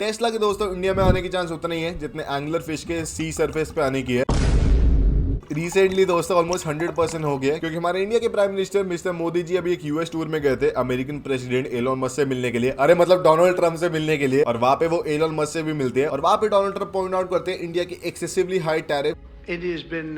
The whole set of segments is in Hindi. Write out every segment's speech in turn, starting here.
टेस्ला के दोस्तों इंडिया में आने की चांस उतना ही है जितने एंगलर फिश के सी सरफेस पे आने की है। रिसेंटली दोस्तों ऑलमोस्ट 100% हो गया, क्योंकि हमारे इंडिया के prime minister mister Modi ji अभी एक यूएस टूर में गए थे अमेरिकन प्रेसिडेंट एलोन मस्क से मिलने के लिए। अरे मतलब डोनाल्ड ट्रंप से मिलने के लिए, और वहां पे वो एलोन मस्क से भी मिलते हैं। और वहां पे डोनाल्ड ट्रंप पॉइंट आउट करते हैं इंडिया की excessively high tariff. India has been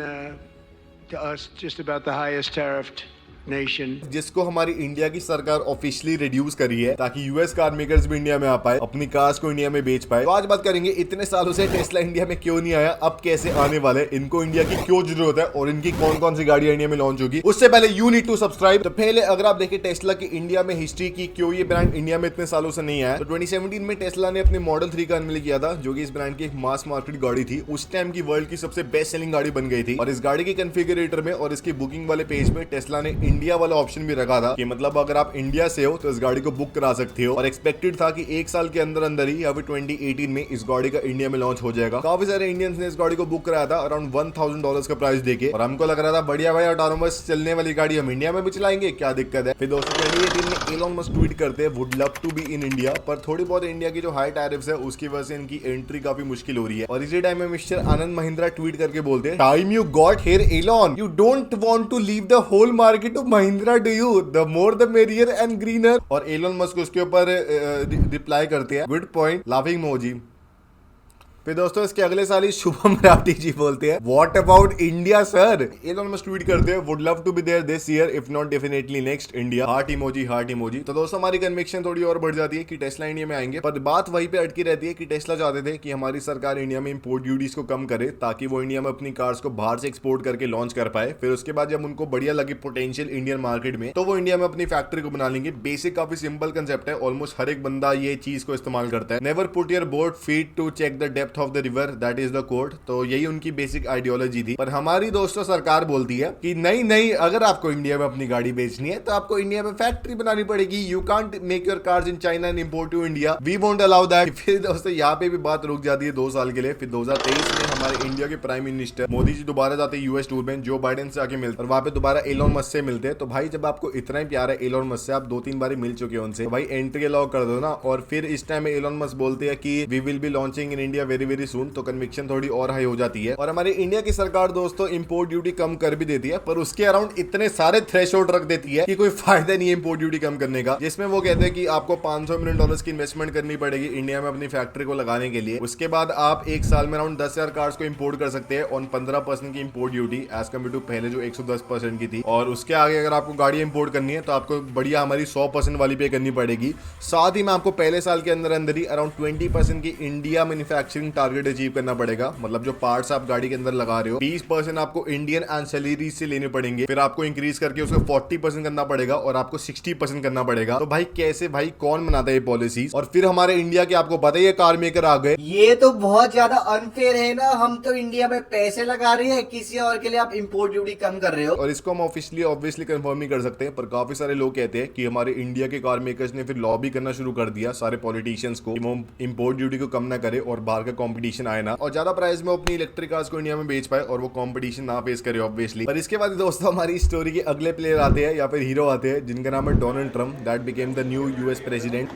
to us just about the highest tariffed nation. जिसको हमारी इंडिया की सरकार ऑफिशियली रिड्यूस करी है ताकि यूएस कार मेकर्स भी इंडिया में आ पाए, अपनी कार्स को इंडिया में बेच पाए। तो आज बात करेंगे इतने सालों से टेस्ला इंडिया में क्यों नहीं आया, अब कैसे आने वाले, इनको इंडिया की क्यों जरूरत है और इनकी कौन कौन सी गाड़ियां इंडिया में लॉन्च होगी। उससे पहले यू नीड टू सब्सक्राइब। तो पहले अगर आप देखें टेस्ला की इंडिया में हिस्ट्री की, क्यों ये ब्रांड इंडिया में इतने सालों से नहीं आया, तो 2017 में टेस्ला ने अपने मॉडल 3 का अनवील किया था, जो कि इस ब्रांड की एक मास मार्केट गाड़ी थी। उस टाइम की वर्ल्ड की सबसे बेस्ट सेलिंग गाड़ी बन गई थी। और इस गाड़ी के कॉन्फ़िगरेटर में और इसकी बुकिंग वाले पेज पे टेस्ला ने इंडिया वाला ऑप्शन भी रखा था कि मतलब अगर आप इंडिया से हो तो इस गाड़ी को बुक करा सकते हो। और एक्सपेक्टेड था कि एक साल के अंदर अंदर ही या फिर 2018 में इस गाड़ी का इंडिया में लॉन्च हो जाएगा। काफी सारे इंडियंस ने इस गाड़ी को बुक कराया था अराउंड $1000 का प्राइस देके, और हमको लग रहा था बढ़िया भाई ऑटोनोमस चलने वाली गाड़ी हम इंडिया में भी चलाएंगे, क्या दिक्कत है। फिर दोस्तों 2018 में एलोन मस्क ट्वीट करते हैं would love to be in India, पर थोड़ी बहुत इंडिया की जो हाई टैरिफ्स है उसकी वजह से इनकी एंट्री काफी मुश्किल हो रही है। और इसी टाइम में मिस्टर आनंद महिंद्रा ट्वीट करके बोलते हैं time you got here Elon, you don't want to leave the whole market to Mahindra do you, the more the merrier and greener. और एलोन मस्क उसके ऊपर रिप्लाई करते हैं गुड पॉइंट लाफिंग मोजी। फिर दोस्तों इसके अगले साल ही शुभम राठी जी बोलते हैं what about India sir. Elon Musk tweet करते हैं would love to be there this year if not definitely next India, heart emoji heart emoji. तो दोस्तों हमारी कन्विक्शन थोड़ी और बढ़ जाती है कि टेस्ला इंडिया में आएंगे, पर बात वहीं पे अटकी रहती है कि टेस्ला चाहते थे कि हमारी सरकार इंडिया में इंपोर्ट ड्यूटीज को कम करे ताकि वो इंडिया में अपनी कार्स को बाहर से एक्सपोर्ट करके लॉन्च कर पाए। फिर उसके बाद जब उनको बढ़िया लगे पोटेंशियल इंडियन मार्केट में, तो वो इंडिया में अपनी फैक्ट्री को बना लेंगे। बेसिक काफी सिंपल कंसेप्ट है, ऑलमोस्ट हर एक बंदा ये चीज को इस्तेमाल करता है। Never put your boat feet to check the depth of the river, that is the code. तो यही उनकी बेसिक आइडियोलॉजी थी। पर हमारी दोस्तों सरकार बोलती है कि नहीं नहीं, अगर आपको इंडिया में अपनी गाड़ी बेचनी है तो आपको इंडिया में फैक्ट्री बनानी पड़ेगी। You can't make your cars in China and import to India, we won't allow that. फिर दोस्तों यहाँ पे भी बात रुक जाती है 2 साल के लिए। फिर 2023 में हमारे इंडिया के प्राइम मिनिस्टर मोदी जी दोबारा जाते हैं यूएस टूर में, जो बाइडेन से आके मिलते और वहां पे दोबारा एलोन मस्क से मिलते हैं। तो भाई जब आपको इतना ही प्यार है एलोन मस्क से, आप 2-3 बार मिल चुके हैं उनसे, तो भाई एंट्री अलाउ कर दो ना। और फिर इस टाइम एलोन मस्क बोलते हैं कि we will be launching in India very very soon, तो कन्विक्शन थोड़ी और हाई हो जाती है। और हमारी इंडिया की सरकार दोस्तों इंपोर्ट ड्यूटी कम कर भी देती है, पर उसके अराउंड इतने सारे थ्रेशोल्ड रख देती है कि कोई फायदा नहीं है इंपोर्ट ड्यूटी कम करने का। जिसमें वो कहते हैं कि आपको $500 मिलियन की इन्वेस्टमेंट करनी पड़ेगी इंडिया में अपनी फैक्ट्री को लगाने के लिए। उसके बाद आप एक साल में अराउंड 10,000 कार्स को इंपोर्ट कर सकते हैं ऑन 15% की import duty as compare to पहले जो 110% की थी। और उसके आगे अगर आपको गाड़ी इंपोर्ट करनी है तो आपको बढ़िया हमारी 100% वाली पे करनी पड़ेगी। साथ ही में आपको पहले साल के अंदर अंदर ही अराउंड 20% की इंडिया मैन्युफैक्चरिंग टारगेट अचीव करना पड़ेगा। मतलब जो पार्ट्स आप गाड़ी के अंदर लगा रहे हो 20% आपको इंडियन एंसेलरीज से लेने पड़ेंगे, फिर आपको इंक्रीज करके उसको 40% करना पड़ेगा और आपको 60% करना पड़ेगा। तो भाई कैसे, भाई कौन बनाता है ये पॉलिसीज। और फिर हमारे इंडिया के आपको पता ही है कार मेकर आ गए। ये तो बहुत ज्यादा अनफेयर है ना, हम तो इंडिया में पैसे लगा रहे हैं, किसी और के लिए आप इंपोर्ट ड्यूटी कम कर रहे हो। और इसको हम ऑफिशियली ऑब्वियसली कंफर्म नहीं कर सकते, पर काफी सारे लोग कहते हैं कि हमारे इंडिया के कार मेकर्स ने फिर लॉबी करना शुरू कर दिया सारे पॉलिटिशियंस को कि वो इंपोर्ट ड्यूटी को कम ना करे और बाहर का कंपटीशन आए ना, और ज्यादा प्राइस में अपनी इलेक्ट्रिक कार्स को इंडिया में बेच पाए और वो कंपटीशन ना फेस करे ऑब्वियसली। पर इसके बाद दोस्तों हमारी स्टोरी के अगले प्लेयर आते हैं या फिर हीरो आते हैं, जिनका नाम है Donald Trump, that became the new US president.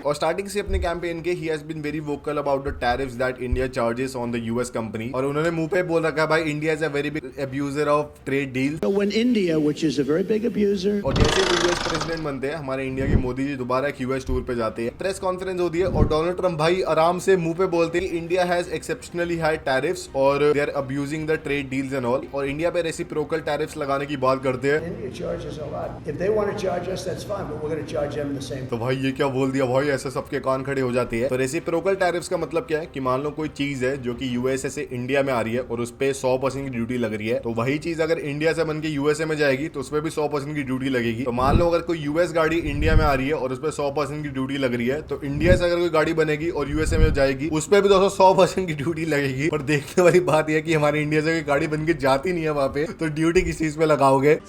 और स्टार्टिंग से अपने कैंपेन के ही has been very vocal about the tariffs that India charges on the US company. और उन्होंने मुंह पे बोल रखा है भाई India is a very big abuser of trade deal. When India, which is a very big abuser, और जैसे वो यूएस प्रेसिडेंट बनते हैं हमारे इंडिया के मोदी जी दोबारा एक यूएस टूर पे जाते हैं, प्रेस कॉन्फ्रेंस होती है और डोनाल्ड ट्रंप भाई आराम से मुंह पे बोलते हैं India has exceptionally high tariffs और they are abusing the trade deals and all. और इंडिया पे रेसिप्रोकल टैरिफ्स लगाने की बात करते हैं। India charges a lot. If they want to charge us, that's fine, but we're going to charge them the same. तो भाई ये क्या बोल दिया भाई, ऐसे सबके कान खड़े हो जाते हैं। तो रेसिप्रोकल टैरिफ्स का मतलब क्या है कि मान लो कोई चीज है जो कि यूएसए से इंडिया में आ रही है और उस पे 100% की ड्यूटी लग रही है, तो वही चीज अगर इंडिया से बन के यूएसए में जाएगी तो उस पे भी 100% की ड्यूटी लगेगी। तो मान लो अगर कोई यूएस गाड़ी इंडिया में आ रही है और उस पे 100% की ड्यूटी लग रही है, तो इंडिया से अगर कोई गाड़ी बनेगी और यूएसए में जाएगी उस पे भी 100% की ड्यूटी लगेगी। और देखने वाली बात यह कि हमारी इंडिया से कोई गाड़ी बन के जाती नहीं है वहां पे, तो ड्यूटी किस चीज पे लगाओगे।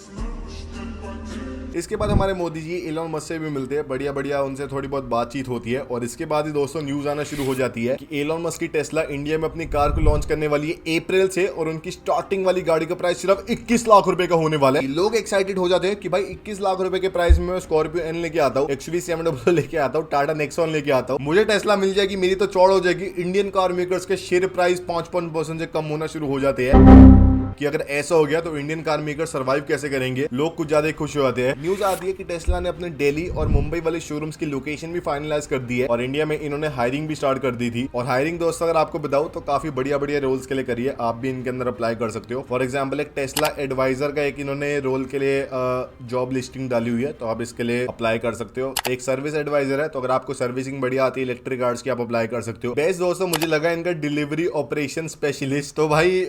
इसके बाद हमारे मोदी जी एलोन मस्क से भी मिलते हैं, बढ़िया बढ़िया उनसे थोड़ी बहुत बातचीत होती है और इसके बाद ही दोस्तों न्यूज आना शुरू हो जाती है कि एलोन मस्क की टेस्ला इंडिया में अपनी कार को लॉन्च करने वाली है अप्रैल से और उनकी स्टार्टिंग वाली गाड़ी का प्राइस सिर्फ 21 लाख रुपए का होने वाला है। लोग एक्साइटेड हो जाते हैं कि भाई 21 लाख रुपए के प्राइस में मैं स्कॉर्पियो एन लेके आता हूँ, XUV700 लेके आता हूँ, टाटा नेक्सॉन लेके आता हूँ, मुझे टेस्ला मिल जाएगी, मेरी तो चौड़ हो जाएगी। इंडियन कार मेकर्स के शेयर प्राइस 5% से कम होना शुरू हो जाते हैं कि अगर ऐसा हो गया तो इंडियन कार मेकर सर्वाइव कैसे करेंगे। लोग कुछ ज्यादा खुश हो जाते हैं। न्यूज आती है कि टेस्ला ने अपने दिल्ली और मुंबई वाले शोरूम्स की लोकेशन भी फाइनलाइज कर दी है और इंडिया में इन्होंने हायरिंग भी स्टार्ट कर दी थी। और हायरिंग दोस्तों अगर आपको बताऊं तो काफी बढ़िया बढ़िया रोल्स के लिए करी है, आप भी इनके अंदर अप्लाई कर सकते हो। फॉर एग्जाम्पल एक टेस्ला एडवाइजर का एक इन्होंने रोल के लिए जॉब लिस्टिंग डाली हुई है, तो आप इसके लिए अप्लाई कर सकते हो। एक सर्विस एडवाइजर है, तो अगर आपको सर्विसिंग बढ़िया आती है इलेक्ट्रिक कार्स की, आप अप्लाई कर सकते हो। बेस्ट दोस्तों मुझे लगा इनका डिलीवरी ऑपरेशन स्पेशलिस्ट। तो भाई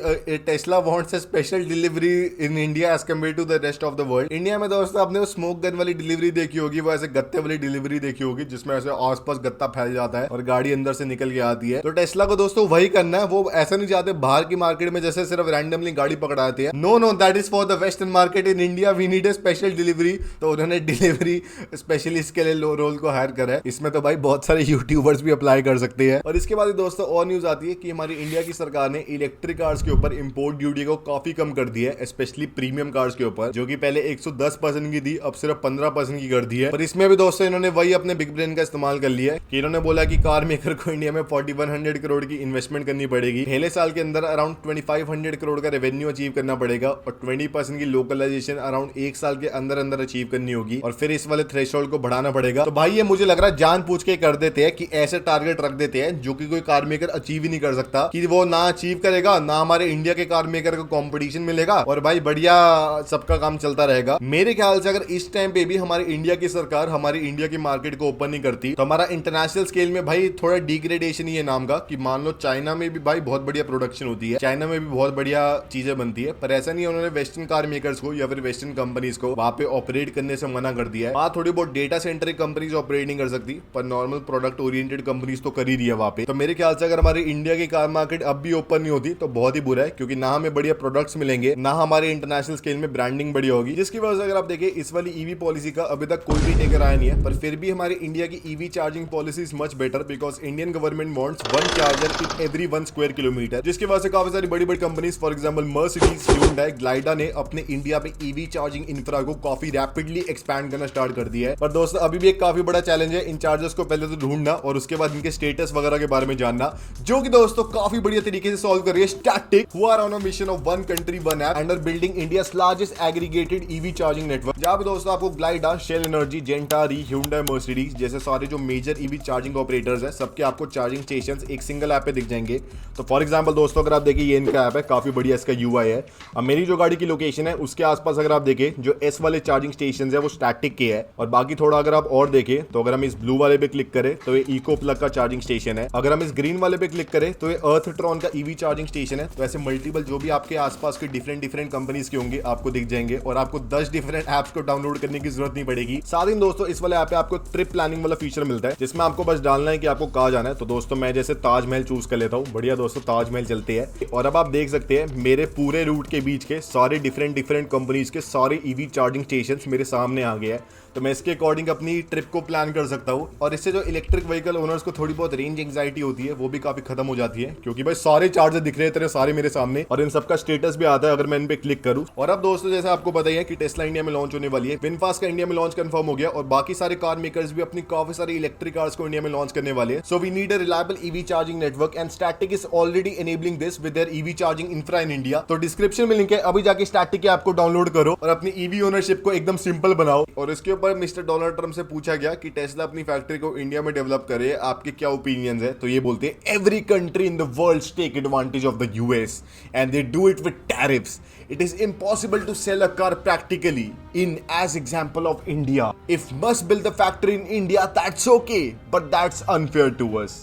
Tesla wants a special delivery in India as compare to the rest of the world. India में दोस्तों आपने वो स्मोक गन वाली डिलीवरी देखी होगी, वो ऐसे गत्ते वाली डिलीवरी देखी होगी जिसमें ऐसे आसपास गत्ता फैल जाता है और गाड़ी अंदर से निकल के आती है। तो टेस्ला को दोस्तों वही करना है। वो ऐसा नहीं चाहते बाहर की मार्केट में जैसे सिर्फ रैंडमली गाड़ी पकड़ाते हैं। No no, that is for the western market. In India we need a special delivery. तो उन्होंने डिलीवरी स्पेशलिस्ट के लिए रोल को हायर करा है। इसमें तो भाई बहुत सारे यूट्यूबर्स भी अप्लाई कर सकते हैं। और इसके बाद दोस्तों और न्यूज आती है कि हमारी इंडिया की सरकार ने इलेक्ट्रिक कार्स के ऊपर इंपोर्ट ड्यूटी को काफी कम कर दिया है, स्पेशली प्रीमियम कार्स के ऊपर, जो कि पहले 110% की थी, अब सिर्फ 15% की कर दी है। पर इसमें भी दोस्तों इन्होंने वही अपने बिग ब्रेन का इस्तेमाल कर लिया है कि इन्होंने बोला कि कार मेकर को इंडिया में 4100 करोड़ की इन्वेस्टमेंट करनी पड़ेगी। पहले साल के अंदर अराउंड 2500 करोड़ का रेवेन्यू अचीव करना पड़ेगा और 20% की लोकलाइजेशन अराउंड एक साल के अंदर अंदर अचीव करनी होगी और फिर इस वाले थ्रेशोल्ड को बढ़ाना पड़ेगा। तो भाई ये मुझे लग रहा है जान पूछ के कर देते हैं कि ऐसे टारगेट रख देते हैं जो कि कोई कार मेकर अचीव ही नहीं कर सकता, कि वो ना अचीव करेगा ना हमारे इंडिया के कार मेकर को कंपटीशन मिलेगा और भाई बढ़िया सबका काम चलता रहेगा। मेरे ख्याल से अगर इस टाइम पे भी हमारी इंडिया की सरकार हमारी इंडिया की मार्केट को ओपन नहीं करती तो हमारा इंटरनेशनल स्केल में भाई थोड़ा डिग्रेडेशन ही है नाम का, कि मान लो चाइना में भी भाई बहुत बढ़िया प्रोडक्शन होती है, चाइना में भी बहुत बढ़िया चीजें बनती है, पर ऐसा नहीं है उन्होंने वेस्टर्न कार मेकर्स को या फिर वेस्टर्न कंपनीज को वहां पे ऑपरेट करने से मना कर दिया है। वहां थोड़ी बहुत डेटा सेंटर कंपनीज ऑपरेट नहीं कर सकती, पर नॉर्मल प्रोडक्ट ओरिएंटेड कंपनीज तो कर ही रही है वहां पे। तो मेरे ख्याल से अगर हमारी इंडिया की कार मार्केट अब भी ओपन नहीं होती तो बहुत ही बुरा है, क्योंकि ना हमें बढ़िया प्रोडक्ट्स मिलेंगे ना हमारे इंटरनेशनल स्केल में ब्रांडिंग बढ़िया होगी। जिसकी वजह से अगर आप देखें इस वाली ईवी पॉलिसी का अभी तक कोई भी टेकर आया नहीं है, पर फिर भी हमारी इंडिया की EV charging policy is much better because Indian government wants one charger in every 1 square kilometre. जिसकी वजह से काफी सारी बड़ी बड़ी companies for example Mercedes, Hyundai, ग्लाइडा ने अपने इंडिया में ईवी चार्जिंग इंफ्रा को काफी रैपिडली एक्सपैंड करना स्टार्ट कर दिया है। पर दोस्तों अभी भी एक काफी बड़ा चैलेंज है इन चार्जर्स को पहले तो ढूंढना और उसके बाद इनके स्टेटस वगैरह के बारे में जानना, जो कि दोस्तों काफी बढ़िया तरीके से सॉल्व कर रही है Statiq, who are on a mission of one country one app and are building India's largest aggregated EV charging network. जहां पे दोस्तों आपको Glida, Shell Energy, Gentari, Hyundai, Mercedes जैसे सारे जो मेजर ईवी चार्जिंग ऑपरेटर्स है सबके आपको चार्जिंग स्टेशंस एक सिंगल ऐप पे दिख जाएंगे। तो फॉर एग्जांपल दोस्तों अगर आप देखिए ये इनका ऐप है, काफी बढ़िया इसका यूआई है। अब मेरी जो गाड़ी की लोकेशन है उसके आसपास अगर आप देखें जो एस वाले चार्जिंग स्टेशन है वो स्टैटिक के है, और बाकी थोड़ा अगर आप और देखें तो अगर हम इस ब्लू वाले पे क्लिक करें तो ये इको प्लग का चार्जिंग स्टेशन है, अगर हम इस ग्रीन वाले पे क्लिक करें तो ये अर्थ ट्रॉन का ईवी चार्जिंग स्टेशन है। तो ऐसे मल्टीपल जो भी आपके आसपास के डिफरेंट कंपनीज के होंगे आपको दिख जाएंगे और आपको 10 डिफरेंट ऐप्स को डाउनलोड करने की जरूरत नहीं पड़ेगी। साथ ही दोस्तों इस वाले ऐप पे आपको ट्रिप प्लानिंग वाला फीचर मिलता है जिसमें आपको बस डालना है कि आपको कहां जाना है। तो दोस्तों मैं जैसे ताजमहल चूज कर लेता हूं, बढ़िया दोस्तों ताजमहल चलते हैं और अब आप देख सकते हैं मेरे पूरे रूट के बीच के सारे डिफरेंट कंपनीज के सारे ईवी चार्जिंग स्टेशंस मेरे सामने आ गए हैं। तो मैं इसके अकॉर्डिंग अपनी ट्रिप को प्लान कर सकता हूँ और इससे जो इलेक्ट्रिक व्हीकल ओनर्स को थोड़ी बहुत रेंज एंग्जाइटी होती है वो भी काफी खत्म हो जाती है, क्योंकि भाई सारे चार्जर दिख रहे हैं तेरे सारे मेरे सामने और इन सबका स्टेटस भी आता है अगर मैं इन पे क्लिक करूँ। और अब दोस्तों जैसे आपको पता ही है कि टेस्ला इंडिया में लॉन्च होने वाली है, विनफास्ट का इंडिया में लॉन्च कंफर्म हो गया और बाकी सारे कार मेकर्स भी अपनी काफी सारी इलेक्ट्रिक कार्स को इंडिया में लॉन्च करने वाले हैं। So we need a reliable EV charging network and Statiq is already enabling this with their EV charging infra in India. तो डिस्क्रिप्शन में लिंक है, अभी जाके स्टैटिक ऐप को डाउनलोड करो और अपनी ईवी ओनरशिप को एकदम सिंपल बनाओ। और इसके ऊपर मिस्टर डोनाल्ड ट्रम्प से पूछा गया कि टेस्ला अपनी फैक्ट्री को इंडिया में डेवलप करे, आपके क्या ओपिनियंस है। तो ये बोलते हैं every country in the world take advantage of the US and they do it with tariffs. It is impossible to sell a car practically in as example of India. If must build the factory in India, that's okay, but that's unfair to us.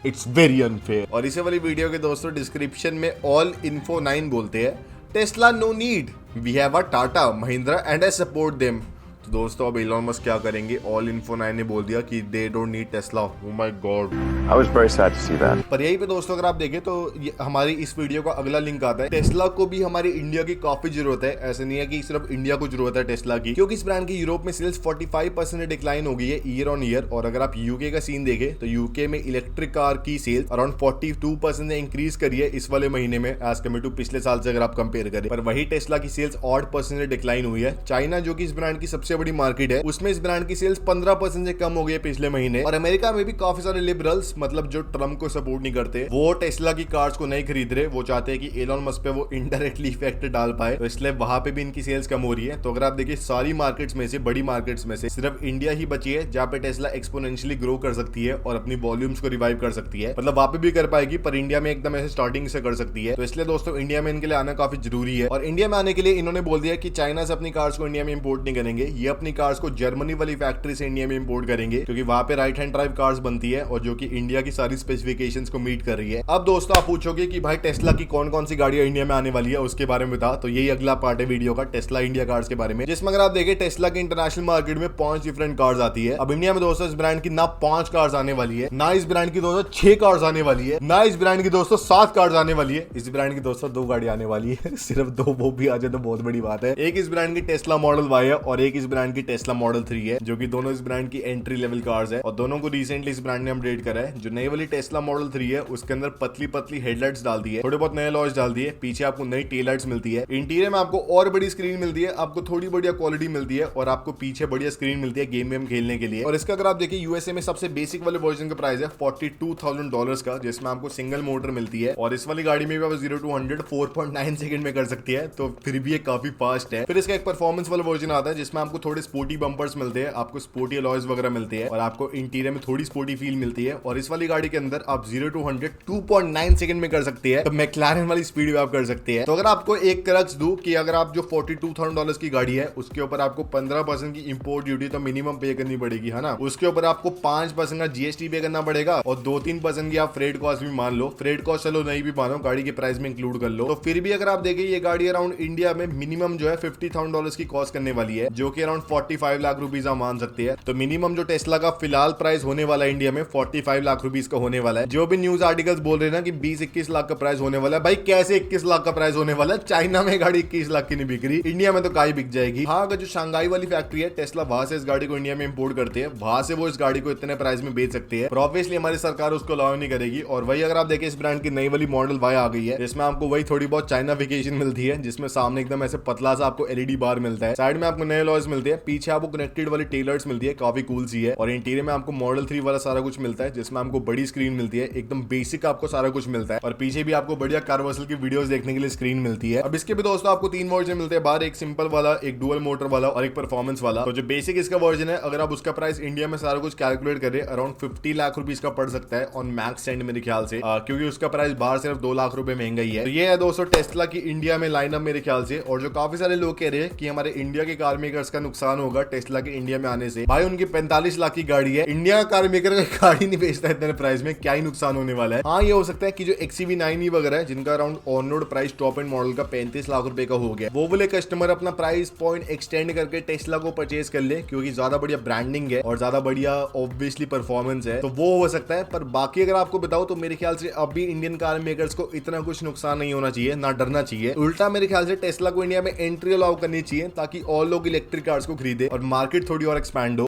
It's very unfair. और इसे वाली वीडियो के दोस्तों डिस्क्रिप्शन में all info 9 बोलते हैं Tesla no need. We have a Tata, Mahindra and I support them. तो दोस्तों अब एलन मस्क क्या करेंगे, ऑल इन्फो 9 ने बोल दिया कि they don't need Tesla. Oh my God, I was very sad to see that. पर यही पे दोस्तों अगर आप देखें तो हमारी इस वीडियो का अगला लिंक आता है। टेस्ला को भी हमारी इंडिया की काफी जरूरत है, ऐसे नहीं है कि सिर्फ इंडिया को जरूरत है टेस्ला की, क्योंकि इस ब्रांड की यूरोप में सेल्स 45% डिक्लाइन हो गई है ईयर ऑन ईयर। और अगर आप यूके का सीन देखें तो यूके में इलेक्ट्रिक कार की सेल्स अराउंड 42% ने इंक्रीज करी है इस वाले महीने में एज कम्पेयर टू पिछले साल से अगर आप कंपेयर करें। पर वही टेस्ला की सेल्स 8% डिक्लाइन हुई है। चाइना जो कि इस ब्रांड की सबसे बड़ी मार्केट है, उसमें इस ब्रांड की सेल्स 15% से कम हो गई है पिछले महीने। और अमेरिका में भी काफी सारे लिबरल्स, मतलब जो ट्रम्प को सपोर्ट नहीं करते, वो टेस्ला की कार्स को नहीं खरीद रहे। वो चाहते हैं कि एलन मस्क पे वो इनडायरेक्टली इफेक्ट डाल पाए, तो इसलिए वहां पे भी इनकी सेल्स कम हो रही है। तो अगर आप देखिए सारी मार्केट्स में से, बड़ी मार्केट्स में से सिर्फ इंडिया ही बची है जहां पे टेस्ला एक्सपोनेंशियली ग्रो कर सकती है और अपनी वॉल्यूम्स को रिवाइव कर सकती है। मतलब वहां पे भी कर पाएगी, पर इंडिया में एकदम ऐसे स्टार्टिंग से कर सकती है। तो इसलिए दोस्तों इंडिया में इनके लिए आना काफी जरूरी है। और इंडिया में आने के लिए इन्होंने बोल दिया कि चाइना से अपनी कार्स को इंडिया में इंपोर्ट नहीं करेंगे, ये अपनी कार्स को जर्मनी वाली फैक्ट्री से इंडिया में इंपोर्ट करेंगे, क्योंकि वहां पे राइट हैंड ड्राइव कार्स बनती है और जो कि इंडिया की सारी स्पेसिफिकेशंस को मीट कर रही है। अब दोस्तों आप पूछोगे कि भाई टेस्ला की कौन कौन सी गाड़ियां इंडिया में आने वाली है, उसके बारे में बता। तो यही अगला पार्ट है वीडियो का, टेस्ला इंडिया कार्स के बारे में, जिसमें अगर आप देखें टेस्ला की इंटरनेशनल मार्केट में 5 डिफरेंट कार्स आती है। अब इंडिया में दोस्तों इस ब्रांड की ना 5 कार्स आने वाली है, ना इस ब्रांड की दोस्तों 6 कार्स आने वाली है, ना इस ब्रांड की दोस्तों 7 कार्स आने वाली है। इस ब्रांड की दोस्तों 2 गाड़ी आने वाली है सिर्फ 2, वो भी आ जाए तो बहुत बड़ी बात है। एक इस ब्रांड की टेस्ला मॉडल Y है और एक इस ब्रांड की टेस्ला मॉडल 3 है, जो कि दोनों इस ब्रांड की एंट्री लेवल कार्स है। और दोनों को रिसेंटली इस ब्रांड ने अपडेट करा है। जो नई वाली टेस्ला मॉडल 3 है उसके अंदर पतली पतली हेडलाइट्स डाल दी है, थोड़े बहुत नए लॉन्च डाल दिए, पीछे आपको नई टेल लाइट्स मिलती है, इंटीरियर में आपको और बड़ी स्क्रीन मिलती है, आपको थोड़ी बढ़िया क्वालिटी मिलती है और आपको पीछे बढ़िया स्क्रीन मिलती है गेम वेम खेलने के लिए। और इसका अगर आप देखिए यूएसए में सबसे बेसिक वाले वर्जन का प्राइस है $42,000 का, जिसमें आपको सिंगल मोटर मिलती है। और इस वाली गाड़ी में भी आप 0 to 100 4.9 सेकंड में कर सकती है, तो फिर भी ये काफी फास्ट है। फिर इसका एक परफॉर्मेंस वाला वर्जन आता है जिसमें आपको थोड़े स्पोर्टी बम्पर्स मिलते हैं, आपको स्पोर्टी अलॉयज वगैरह मिलते हैं और आपको इंटीरियर में थोड़ी स्पोर्टी फील मिलती है। और इस वाली गाड़ी के अंदर आप 0 to 100 2.9 सेकंड में कर सकती है, तो मैक्लारेन वाली स्पीड में आप कर सकते हैं। तो अगर आपको एक क्रक्स दूं कि अगर आप जो $42,000 की गाड़ी है उसके ऊपर आपको 15% की इंपोर्ट ड्यूटी तो मिनिमम पे करनी पड़ेगी, है ना, उसके ऊपर आपको 5% का जीएसटी पे करना पड़ेगा और 2-3% की आप फ्रेट कॉस्ट भी मान लो, फ्रेट कॉस्ट चलो नहीं भी मानो, गाड़ी के प्राइस में इंक्लूड कर लो, तो फिर भी अगर आप देखें ये गाड़ी अराउंड इंडिया में मिनिमम जो है $50,000 की कॉस्ट करने वाली है, जो कि अराउंड 45 लाख रुपीज आप मान सकते हैं। तो मिनिमम जो टेस्ला का फिलहाल प्राइस होने वाला है इंडिया में 45 लाख रुपीज का होने वाला है। जो भी न्यूज आर्टिकल्स बोल रहे हैं ना कि 20-21 लाख का प्राइस होने वाला है, भाई कैसे 21 लाख का प्राइस होने वाला है? चाइना में गाड़ी 21 लाख की नहीं बिक रही, इंडिया में तो काई बिक जाएगी। हाँ, अगर जो शंघाई वाली फैक्ट्री है टेस्ला वहां से इस गाड़ी को इंडिया में इंपोर्ट करते हैं, वहां से वो इस गाड़ी को इतने प्राइस में बेच सकते हैं, पर ऑब्वियसली हमारी सरकार उसको अलाउ नहीं करेगी। और वही अगर आप देखें इस ब्रांड की नई वाली मॉडल Y आ गई है, जिसमें आपको वही थोड़ी बहुत चाइनाफिकेशन मिलती है, जिसमें सामने एकदम ऐसे पतला सा आपको एलईडी बार मिलता है, साइड में आपको नए लॉयज मिलते हैं, पीछे आपको कनेक्टेड वाली टेलर्स मिलती है, काफी कूल सी है। और इंटीरियर में आपको मॉडल 3 वाला सारा कुछ मिलता है, जिसमें आपको बड़ी स्क्रीन मिलती है, एकदम बेसिक आपको सारा कुछ मिलता है। और पीछे भी आपको बढ़िया कार्वर्सल की वीडियोस देखने के लिए स्क्रीन मिलती है। अब इसके भी दोस्तों आपको 3 वर्जन मिलते हैं बाहर, एक सिंपल वाला, एक डुअल मोटर वाला और एक परफॉर्मेंस वाला। तो जो बेसिक इसका वर्जन है, अगर आप उसका प्राइस इंडिया में सारा कुछ कैलकुलेट करें अराउंड 50 लाख रुपीज का पड़ सकता है ऑन मैक्स एंड मेरे ख्याल से, क्योंकि उसका प्राइस बाहर सिर्फ 2 लाख रुपए महंगा ही है। तो ये है दोस्तों टेस्ला की इंडिया में लाइनअप मेरे ख्याल से। और जो काफी सारे लोग कह रहे हैं कि हमारे इंडिया के कार मेकर्स का नुकसान होगा टेस्ला के इंडिया में आने से, भाई उनकी 45 लाख की गाड़ी है, इंडिया का कार मेकर गाड़ी नहीं बेचता इतने प्राइस में, क्या ही नुकसान होने वाला है। हाँ, ये हो सकता है कि जो XCV9 वगैरह है, जिनका around on road price top and model का 35 लाख रुपए का हो गया, वो वाले कस्टमर अपना प्राइस पॉइंट एक्सटेंड करके टेस्ला को परचेज कर ले, क्योंकि ज्यादा बढ़िया ब्रांडिंग है और ज्यादा बढ़िया ऑब्वियसली परफॉर्मेंस है, तो वो हो सकता है। पर बाकी अगर आपको बताओ तो मेरे ख्याल से अभी इंडियन कार मेकर्स को इतना कुछ नुकसान नहीं होना चाहिए, ना डरना चाहिए। उल्टा मेरे ख्याल से टेस्ला को इंडिया में एंट्री अलाउ करनी चाहिए, ताकि और लोग इलेक्ट्रिक कार्स को खरीदे और मार्केट थोड़ी और एक्सपैंड हो।